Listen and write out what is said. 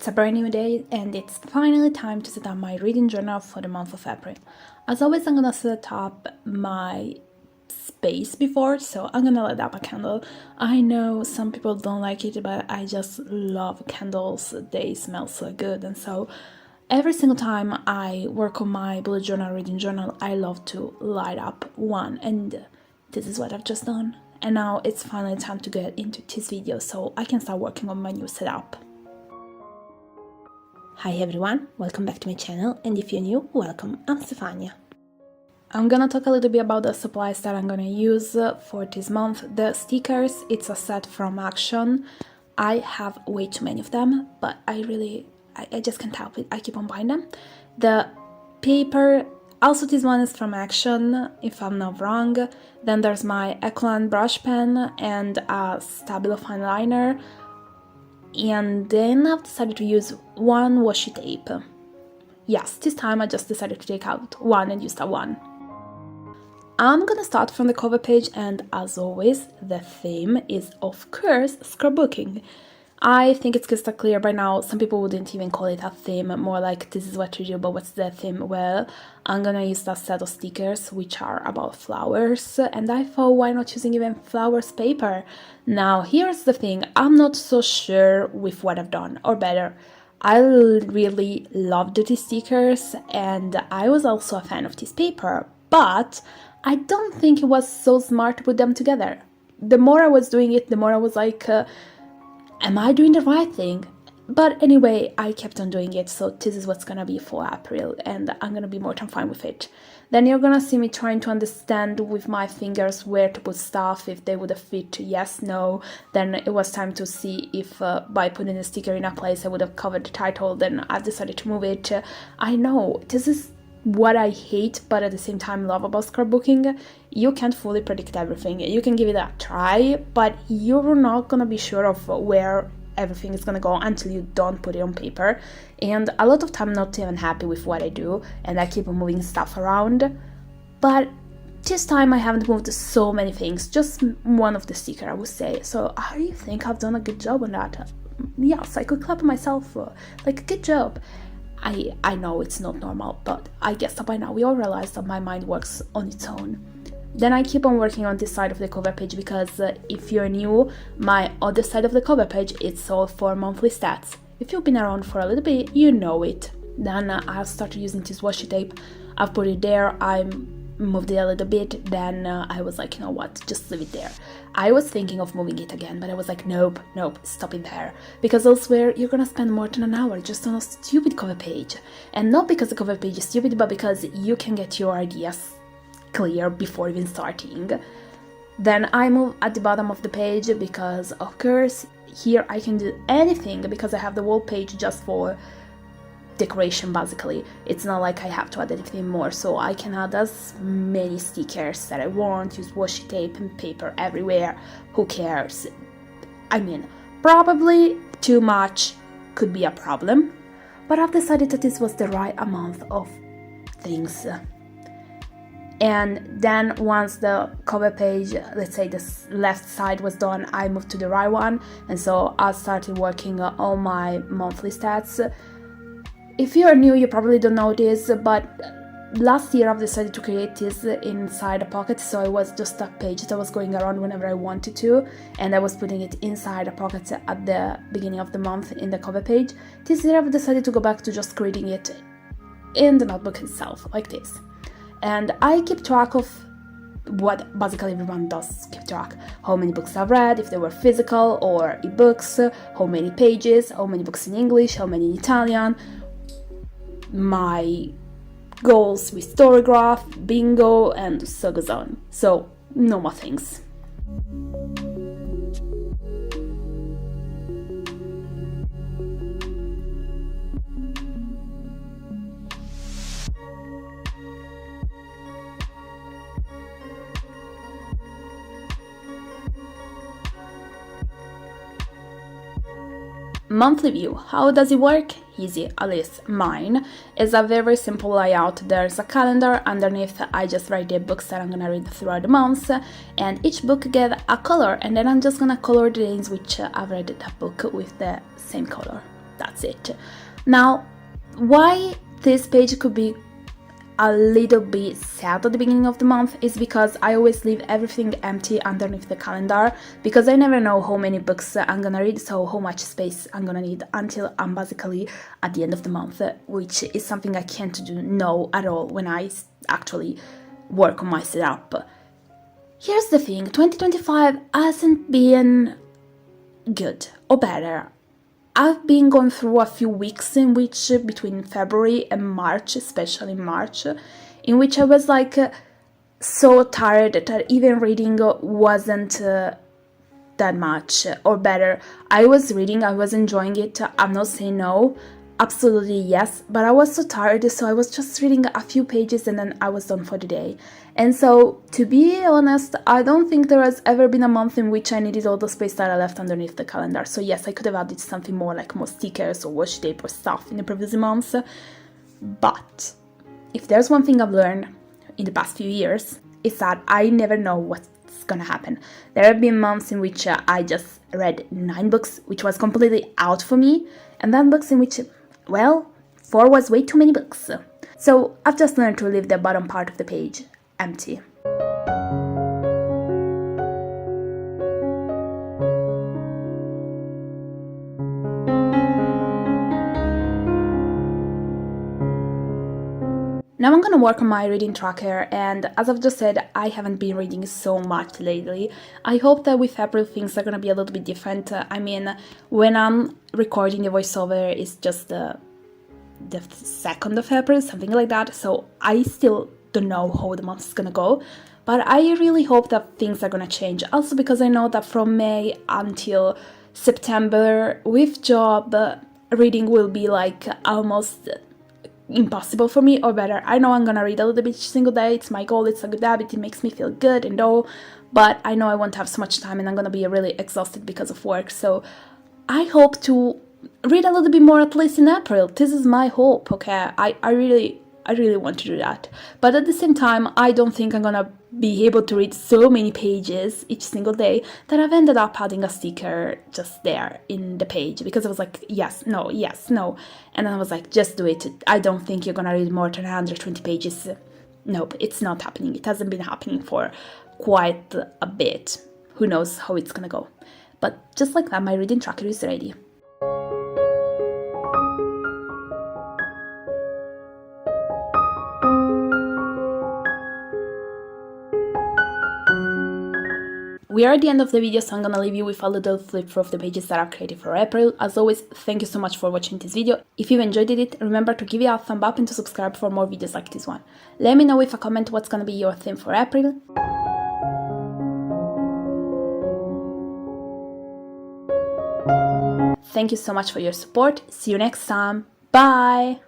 It's a brand new day and it's finally time to set up my reading journal for the month of April. As always, I'm gonna set up my space before, so I'm gonna light up a candle. I know some people don't like it, but I just love candles. They smell so good, and so every single time I work on my bullet journal, reading journal, I love to light up one, and this is what I've just done. And now it's finally time to get into this video so I can start working on my new setup. Hi everyone, welcome back to my channel, and if you're new, welcome, I'm Stefania. I'm gonna talk a little bit about the supplies that I'm gonna use for this month. The stickers, it's a set from Action. I have way too many of them, but I just can't help it, I keep on buying them. The paper, also this one is from Action, if I'm not wrong. Then there's my Eclan brush pen and a Stabilo fine liner. And then I've decided to use one washi tape. Yes, this time I just decided to take out one and use that one. I'm gonna start from the cover page, and as always, the theme is of course scrapbooking. I think it's crystal clear by now. Some people wouldn't even call it a theme, more like this is what you do, but what's the theme? Well, I'm gonna use that set of stickers which are about flowers, and I thought why not using even flowers paper? Now here's the thing, I'm not so sure with what I've done, or better, I really loved these stickers and I was also a fan of this paper, but I don't think it was so smart to put them together. The more I was doing it, the more I was like, am I doing the right thing? But anyway, I kept on doing it, so this is what's gonna be for April, and I'm gonna be more than fine with it. Then you're gonna see me trying to understand with my fingers where to put stuff, if they would have fit, yes, no. Then it was time to see if by putting a sticker in a place I would have covered the title, then I decided to move it. I know, this is what I hate, but at the same time love about scrapbooking. You can't fully predict everything. You can give it a try, but you're not gonna be sure of where everything is gonna go until you don't put it on paper. And a lot of time I'm not even happy with what I do, and I keep on moving stuff around. But this time I haven't moved so many things, just one of the sticker I would say. So I think I've done a good job on that. Yes, I could clap myself like good job. I know it's not normal, but I guess that by now we all realize that my mind works on its own. Then I keep on working on this side of the cover page because if you're new, my other side of the cover page, it's all for monthly stats. If you've been around for a little bit, you know it. Then I've started using this washi tape. I've put it there, I moved it a little bit, then I was like, you know what, just leave it there. I was thinking of moving it again, but I was like, nope, stop it there. Because elsewhere, you're gonna spend more than an hour just on a stupid cover page. And not because the cover page is stupid, but because you can get your ideas clear before even starting. Then I move at the bottom of the page because, of course, here I can do anything because I have the whole page just for decoration basically. It's not like I have to add anything more, so I can add as many stickers that I want, use washi tape and paper everywhere, who cares? I mean, probably too much could be a problem, but I've decided that this was the right amount of things. And then once the cover page, let's say this left side was done, I moved to the right one, and so I started working on my monthly stats. If you're new, you probably don't know this, but last year I've decided to create this inside a pocket, so it was just a page that was going around whenever I wanted to, and I was putting it inside a pocket at the beginning of the month in the cover page. This year I've decided to go back to just creating it in the notebook itself, like this. And I keep track of what basically everyone does keep track. How many books I've read, if they were physical or ebooks, how many pages, how many books in English, how many in Italian, my goals with Storygraph, bingo, and so goes on. So, no more things. Monthly view, how does it work? Easy, at least mine is a very simple layout. There's a calendar underneath. I just write the books that I'm gonna read throughout the months, and each book get a color, and then I'm just gonna color the days which I've read that book with the same color. that's it. Now, why this page could be a little bit sad at the beginning of the month is because I always leave everything empty underneath the calendar, because I never know how many books I'm gonna read, so how much space I'm gonna need until I'm basically at the end of the month, which is something I can't do no at all when I actually work on my setup. Here's the thing, 2025 hasn't been good or better. I've been going through a few weeks in which, between February and March, especially March, in which I was like so tired that even reading wasn't that much or better. I was reading, I was enjoying it, I'm not saying no, absolutely yes, but I was so tired, so I was just reading a few pages and then I was done for the day. And so, to be honest, I don't think there has ever been a month in which I needed all the space that I left underneath the calendar. So yes, I could have added something more like more stickers or washi tape or stuff in the previous months, but if there's one thing I've learned in the past few years, it's that I never know what's gonna happen. There have been months in which I just read 9 books, which was completely out for me, and then books in which, well, 4 was way too many books. So I've just learned to leave the bottom part of the page empty. Now I'm gonna work on my reading tracker, and as I've just said, I haven't been reading so much lately. I hope that with April things are gonna be a little bit different. I mean, when I'm recording the voiceover, it's just the 2nd of April, something like that, so I still don't know how the month is gonna go, but I really hope that things are gonna change. Also because I know that from May until September, with job, reading will be like almost impossible for me, or better, I know I'm gonna read a little bit each single day, it's my goal, it's a good habit, it makes me feel good and all, but I know I won't have so much time and I'm gonna be really exhausted because of work, so I hope to read a little bit more at least in April. This is my hope, okay? I really want to do that. But at the same time, I don't think I'm gonna be able to read so many pages each single day that I've ended up adding a sticker just there in the page, because I was like, yes, no, and then I was like, just do it. I don't think you're gonna read more than 120 pages. Nope, it's not happening. It hasn't been happening for quite a bit. Who knows how it's gonna go. But just like that, my reading tracker is ready. We are at the end of the video, so I'm gonna leave you with a little flip through of the pages that I've created for April. As always, thank you so much for watching this video. If you enjoyed it, remember to give it a thumb up and to subscribe for more videos like this one. Let me know with a comment what's gonna be your theme for April. Thank you so much for your support. See you next time. Bye!